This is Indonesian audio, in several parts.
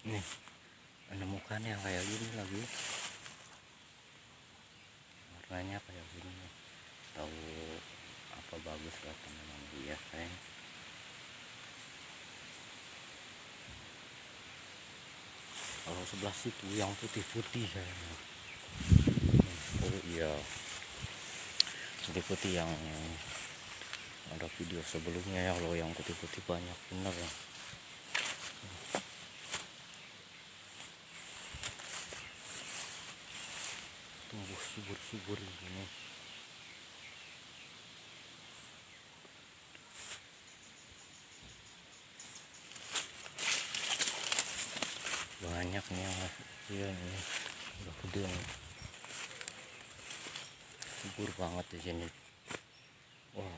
Nih, menemukan yang kayak gini lagi, warnanya kayak gini nih. Tahu apa bagus kata memang dia kayaknya. Kalau sebelah situ yang putih-putih kayaknya. Oh iya, putih-putih yang ada video sebelumnya ya, loh yang putih-putih banyak bener ya. Tumbuh subur-subur ini. Banyak nih yang iya nih, udah gede nih. Subur banget di sini. Wow.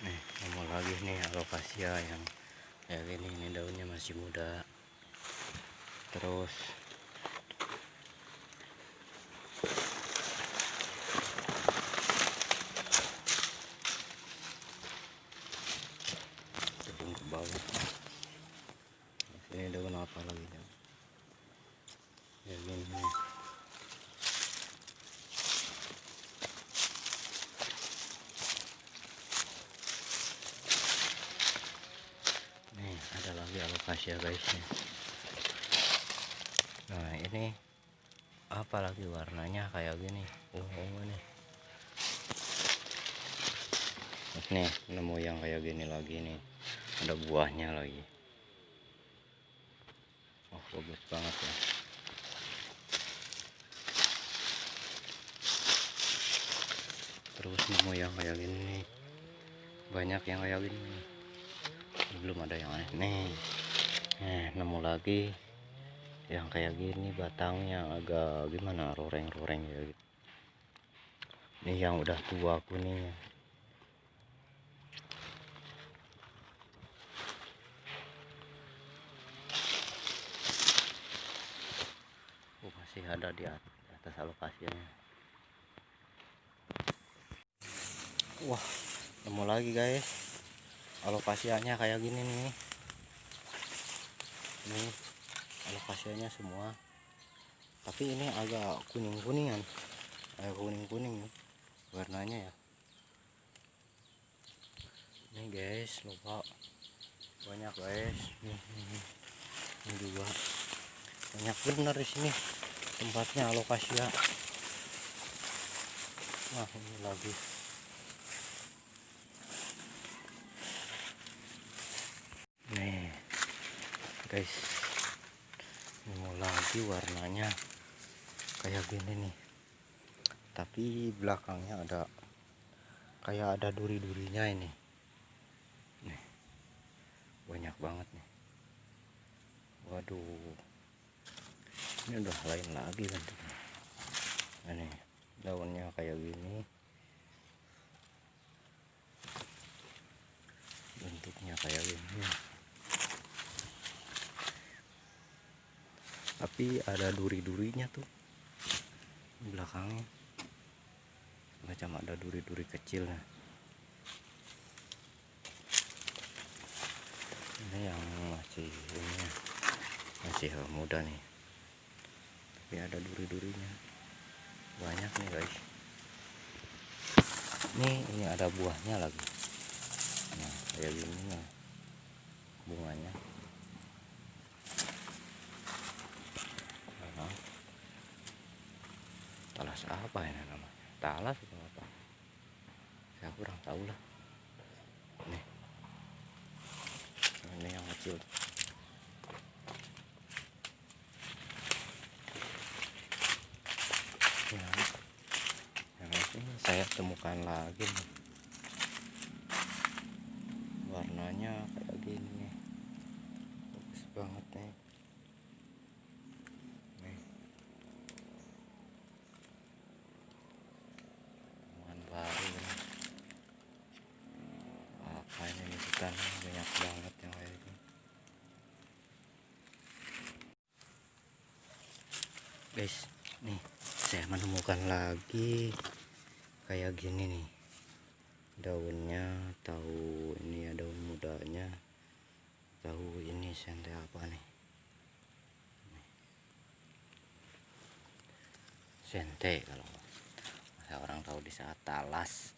Nih, nemu lagi nih alokasia yang kayak gini. Ini daunnya masih muda. Terus turun ke bawah. Ini daun apa lagi ya? Kayak gini nih. Nih ada lagi alokasia guys nih. Nah ini apalagi warnanya kayak gini. Nih. Nih nemu yang kayak gini lagi nih. Ada buahnya lagi. Oh bagus banget ya. Terus nemu yang kayak gini nih. Banyak yang kayak gini nih. Belum ada yang aneh nih. Nemu lagi yang kayak gini, batangnya agak gimana, roreng-roreng ya gitu. Ini yang udah tua kuningnya. Masih ada di atas alokasinya. Wah, nemu lagi guys. Alokasianya kayak gini nih. Ini alokasianya semua. Tapi ini agak kuning-kuningan. Agak kuning-kuning nih warnanya ya. Ini guys, lupa banyak guys. Ini juga banyak bener di sini tempatnya alokasia. Nah ini lagi. Nih guys, nemu lagi warnanya kayak gini nih. Tapi belakangnya ada kayak ada duri-durinya ini. Nih banyak banget nih. Waduh, ini udah lain lagi bentuknya. Ini daunnya kayak gini, bentuknya kayak gini, tapi ada duri-durinya tuh belakangnya, macam ada duri-duri kecil. Nah ini yang masih muda nih, tapi ada duri-durinya banyak nih guys. Ini ada buahnya lagi. Nah kayak gini nah bunganya. Nah, talas apa ini namanya? Talas atau apa? Saya kurang tahu lah. Nih, ini yang kecil. Nah, yang ini saya temukan lagi nih. Warnanya kayak gini nih, bagus banget nih. Nih temuan baru nih. Apa ini hutan banyak banget yang kayak gini guys. Nih saya menemukan lagi kayak gini nih. daunnya, tahu ini ya daun mudanya, tahu ini sente apa nih, sente kalau orang tahu di saat talas.